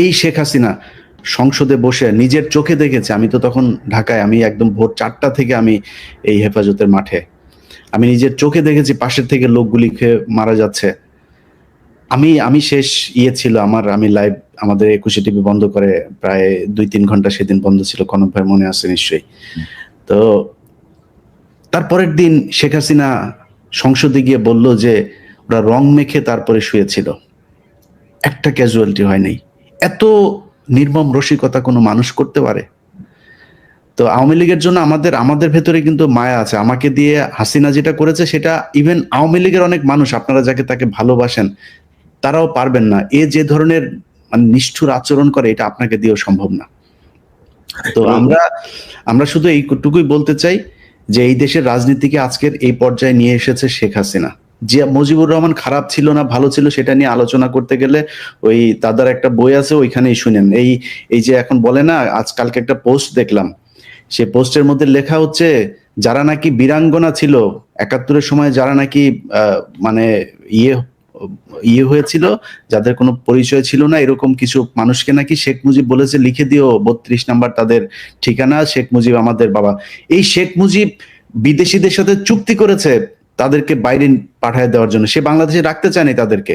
এই শেখ হাসিনা সংসদে বসে নিজের চোখে দেখেছে, আমি তো তখন ঢাকায়, আমি একদম ভোর 4টা থেকে আমি এই হেফাজতের মাঠে, আমি নিজের চোখে দেখেছি পাশের থেকে লোকগুলি খেয়ে মারা যাচ্ছে। আমি শেষ ছিল আমার, আমি লাইভ আমাদের 21 টিভি বন্ধ করে প্রায় 2-3 ঘন্টা সেদিন বন্ধ ছিল, কনক ভাই মনে আছে নিশ্চয়ই। তো তারপরের দিন শেখ হাসিনা সংসদে গিয়ে বলল যে ওরা রং মেখে তারপরে শুয়েছিল, একটা ক্যাজুয়ালিটি হয় নাই। এত নির্মম রসিকতা কোনো মানুষ করতে পারে? তো আওয়ামী লীগের জন্য আমাদের ভেতরে কিন্তু মায়া আছে। আমাকে দিয়ে হাসিনা যেটা করেছে সেটা ইভেন আওয়ামী লীগের অনেক মানুষ, আপনারা যাকে তাকে ভালোবাসেন, তারাও পারবেন না। এ যে ধরনের মানে নিষ্ঠুর আচরণ করে, এটা আপনাকে দিয়েও সম্ভব না। তো আমরা শুধু এইটুকুই বলতে চাই যে এই দেশের রাজনীতিকে আজকের এই পর্যায়ে নিয়ে এসেছে শেখ হাসিনা। যে মুজিবুর রহমান খারাপ ছিল না ভালো ছিল সেটা নিয়ে আলোচনা করতে গেলে ওই দাদার একটা বই আছে, ওইখানেই শুনেন। এই যে এখন বলে না, আজকালকে একটা পোস্ট দেখলাম, সে পোস্টের মধ্যে লেখা হচ্ছে যারা নাকি বীরাঙ্গনা ছিল 71-এর সময়, যারা নাকি মানে ইয়ে হয়েছিল, যাদের কোনো পরিচয় ছিল না, এরকম কিছু মানুষকে নাকি শেখ মুজিব বলেছে লিখে দিও 32 নাম্বার তাদের ঠিকানা, শেখ মুজিব আমাদের বাবা। এই শেখ মুজিব বিদেশিদের সাথে চুক্তি করেছে তাদেরকে বাইরে পাঠিয়ে দেওয়ার জন্য, সে বাংলাদেশে রাখতে চায়নি তাদেরকে।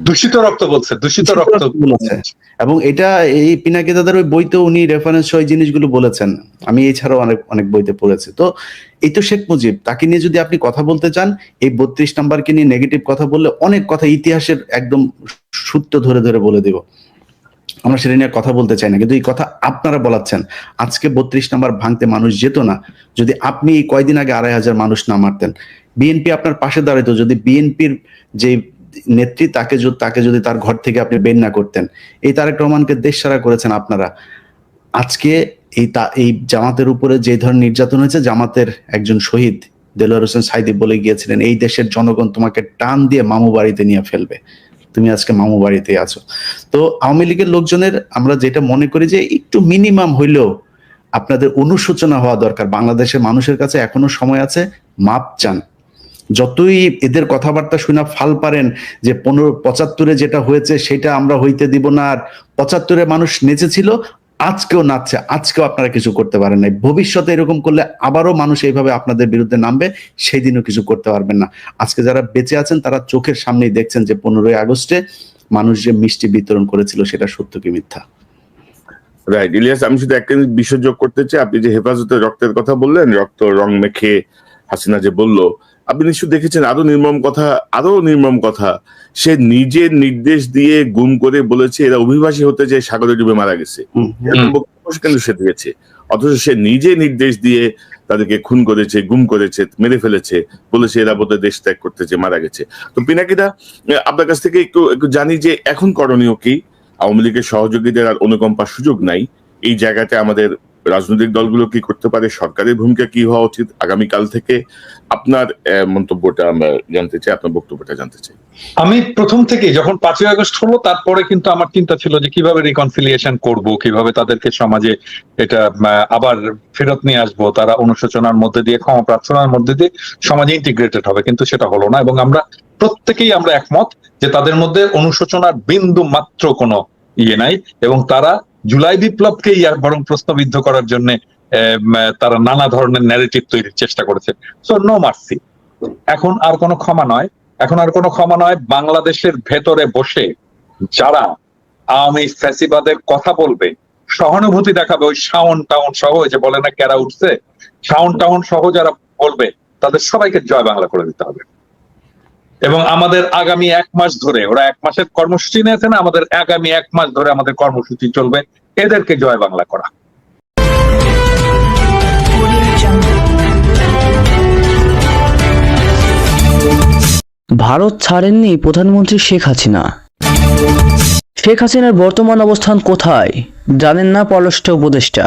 দূষিত রক্ত বলছে, দূষিত রক্ত বলেছে। এবং এটা এই পিনাকি দাদার ওই বইতেও উনি রেফারেন্স সহ জিনিসগুলো বলেছেন, আমি এছাড়াও অনেক বইতে পড়েছি। তো এই তো শেখ মুজিব, তাকে নিয়ে যদি আপনি কথা বলতে চান, এই 32 নাম্বারকে নিয়ে নেগেটিভ কথা বললে অনেক কথা ইতিহাসের একদম সূত্র ধরে ধরে বলে দেব, আমরা সেটা নিয়ে কথা বলতে চাই না। কিন্তু এই কথা আপনারা বলাচ্ছেন। আজকে 32 নাম্বার ভাঙতে মানুষ যেত না যদি আপনি কয়দিন আগে 2,500 মানুষ না মারতেন। বিএনপি আপনার পাশে দাঁড়াইতো যদি বিএনপির যে নেত্রী তাকে যদি তার ঘর থেকে আপনি বের না করতেন। এই তারেক রহমানকে দেশ ছাড়া করেছেন আপনারা। আজকে এই জামাতের উপরে যে ধরনের নির্যাতন হয়েছে, জামাতের একজন শহীদ দেলোয়ার হোসেন সাইদি বলে গিয়েছিলেন, এই দেশের জনগণ তোমাকে টান দিয়ে মামু বাড়িতে নিয়ে ফেলবে, তুমি আজকে মামু বাড়িতে আছো। তো আওয়ামী লীগের লোকজনের আমরা যেটা মনে করি যে একটু মিনিমাম হইলেও আপনাদের অনুশোচনা হওয়া দরকার। বাংলাদেশের মানুষের কাছে এখনো সময় আছে, মাপ চান। যতই এদের কথাবার্তা শুনে ফাল পারেন যে 75-এ যেটা হয়েছে সেটা আমরা হইতে দিব না, আর 75-এ মানুষ নেচেছিল, আজকেও নাচছে, আজকেও আপনারা কিছু করতে পারেন নাই। ভবিষ্যতে এরকম করলে আবারও মানুষ এইভাবে আপনাদের বিরুদ্ধে নামবে, সেই দিনও কিছু করতে পারবেন না। আজকে যারা বেঁচে আছেন তারা চোখের সামনেই দেখছেন যে 15ই আগস্টে মানুষ যে মিষ্টি বিতরণ করেছিল সেটা সত্য কি মিথ্যা। রাইট ইলিয়াস, আমি শুধু একটা বিষয় যোগ করতে চাই। আপনি যে হেফাজতের রক্তের কথা বললেন, রক্ত রং মেখে হাসিনা যে বললো, আপনি নিশ্চয় দেখেছেন আরো নির্মম কথা। সে নিজের নির্দেশ দিয়ে গুম করে বলেছে এরা অভিবাসী হতে যে সাগরে ডুবে মারা গেছে, কিন্তু সে দিয়েছে। অথচ সে নিজে নির্দেশ দিয়ে তাদেরকে খুন করেছে, গুম করেছে, মেরে ফেলেছে, বলেছে এরা বোধহয় দেশ ত্যাগ করতেছে, মারা গেছে। তো পিনাকিদা, আপনার কাছ থেকে একটু জানি যে এখন করণীয় কি? আওয়ামী লীগের সহযোগীদের আর অনুকম্পার সুযোগ নাই। এই জায়গাতে আমাদের রাজনৈতিক দলগুলো কি করতে পারে, সরকারের ভূমিকা কি হওয়া উচিত আগামীকাল থেকে? আপনার মন্তব্যটা আমরা জানতে চাই, আপনার বক্তব্যটা জানতে চাই। আমি প্রথম থেকে যখন 5ই আগস্ট হলো তারপরে কিন্তু আমার চিন্তা ছিল যে কিভাবে রিকনসিলিয়েশন করব, কিভাবে তাদেরকে সমাজে এটা আবার ফেরত নিয়ে আসবো, তারা অনুশোচনার মধ্যে দিয়ে, ক্ষমা প্রার্থনার মধ্যে দিয়ে সমাজে ইন্টিগ্রেটেড হবে। কিন্তু সেটা হলো না, এবং আমরা প্রত্যেকেই আমরা একমত যে তাদের মধ্যে অনুশোচনার বিন্দু মাত্র কোনো ইয়ে নাই, এবং তারা জুলাই বিপ্লবকেই বরং প্রশ্নবিদ্ধ করার জন্য তারা নানা ধরনের ন্যারেটিভ তৈরির চেষ্টা করেছে। So no mercy. এখন আর কোনো ক্ষমা নয়। বাংলাদেশের ভেতরে বসে যারা আওয়ামী ফ্যাসিবাদের কথা বলবে, সহানুভূতি দেখাবে, ওই শাওন টাউন সহ, যে বলে না কেরা উঠছে, শাওন টাউন সহ যারা বলবে, তাদের সবাইকে জয় বাংলা করে দিতে হবে। এবং আমাদের আগামী 1 মাস ধরে, ওরা 1 মাসের কর্মসূচি নিয়েছে না, আমাদের আগামী 1 মাস ধরে আমাদের কর্মসূচি চলবে এদেরকে জয় বাংলা করা। ভারত ছাড়েননি প্রধানমন্ত্রী শেখ হাসিনা। শেখ হাসিনার বর্তমান অবস্থান কোথায় জানেন না পররাষ্ট্র উপদেষ্টা।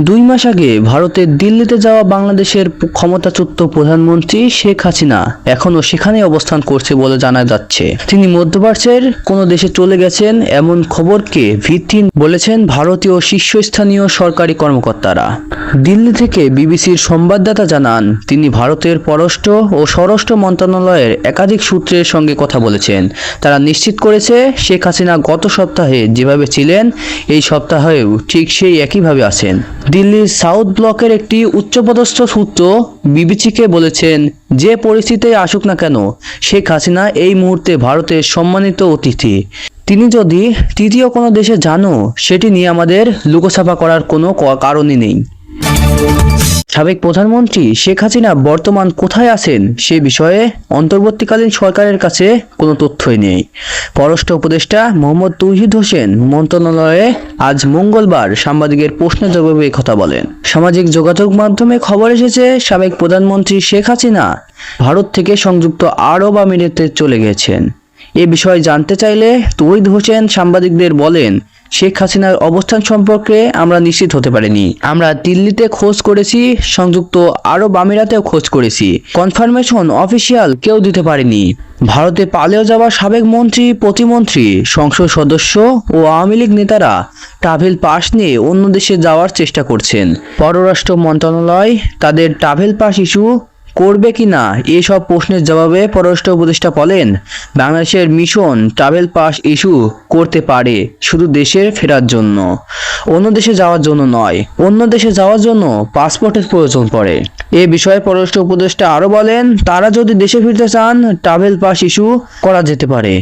2 মাস আগে ভারতের দিল্লিতে যাওয়া বাংলাদেশের ক্ষমতাচ্যুত প্রধানমন্ত্রী শেখ হাসিনা এখনো সেখানে অবস্থান করছে বলে জানা যাচ্ছে। তিনি মধ্যপ্রাচ্যের কোনো দেশে চলে গেছেন এমন খবরকে ভিত্তি বলেছেন ভারতীয় শীর্ষস্থানীয় সরকারি কর্মকর্তারা। দিল্লি থেকে বিবিসির সংবাদদাতা জানান, তিনি ভারতের পররাষ্ট্র ও স্বরাষ্ট্র মন্ত্রণালয়ের একাধিক সূত্রের সঙ্গে কথা বলেছেন। তারা নিশ্চিত করেছে শেখ হাসিনা গত সপ্তাহে যেভাবে ছিলেন এই সপ্তাহেও ঠিক সেই একইভাবে আছেন। দিল্লির সাউথ ব্লকের একটি উচ্চপদস্থ সূত্র বিবিসিকে বলেছেন, যে পরিস্থিতি আসুক না কেন শেখ হাসিনা এই মুহূর্তে ভারতের সম্মানিত অতিথি। তিনি যদি তৃতীয় কোনো দেশে যানও সেটি নিয়ে আমাদের লুকোছাপা করার কোনো কারণই নেই। সাবেক প্রধানমন্ত্রী শেখ হাসিনা বর্তমান কোথায় আছেন সে বিষয়ে অন্তর্বর্তীকালীন সরকারের কাছে কোনো তথ্যই নেই। পররাষ্ট্র উপদেষ্টা মোহাম্মদ তৌহিদ হোসেন মন্ত্রণালয়ে আজ মঙ্গলবার সাংবাদিকের প্রশ্নের জবাবে এই কথা বলেন। সামাজিক যোগাযোগ মাধ্যমে খবর এসেছে, সাবেক প্রধানমন্ত্রী শেখ হাসিনা ভারত থেকে সংযুক্ত আরব আমিরাতে চলে গেছেন। এ বিষয়ে জানতে চাইলে তৌহিদ হোসেন সাংবাদিকদের বলেন, শেখ হাসিনার অবস্থান সম্পর্কে আমরা নিশ্চিত হতে পারিনি। আমরা দিল্লিতে খোঁজ করেছি, সংযুক্ত আরব আমিরাতেও খোঁজ করেছি, কনফার্মেশন অফিসিয়াল কেউ দিতে পারেনি। ভারতে পালিয়ে যাওয়া সাবেক মন্ত্রী, প্রতিমন্ত্রী, সংসদ সদস্য ও আওয়ামী লীগ নেতারা ট্রাভেল পাস নিয়ে অন্য দেশে যাওয়ার চেষ্টা করছেন। পররাষ্ট্র মন্ত্রণালয় তাদের ট্রাভেল পাস ইস্যু করবে কিনা এসব প্রশ্নের জবাবে পররাষ্ট্র উপদেষ্টা বলেন, বাংলাদেশের মিশন ট্রাভেল পাস ইস্যু করতে পারে শুধু দেশে ফেরার জন্য, অন্য দেশে যাওয়ার জন্য নয়। অন্য দেশে যাওয়ার জন্য পাসপোর্টের প্রয়োজন পড়ে। এ বিষয়ে পররাষ্ট্র উপদেষ্টা আরও বলেন, তারা যদি দেশে ফিরতে চান ট্রাভেল পাস ইস্যু করা যেতে পারে।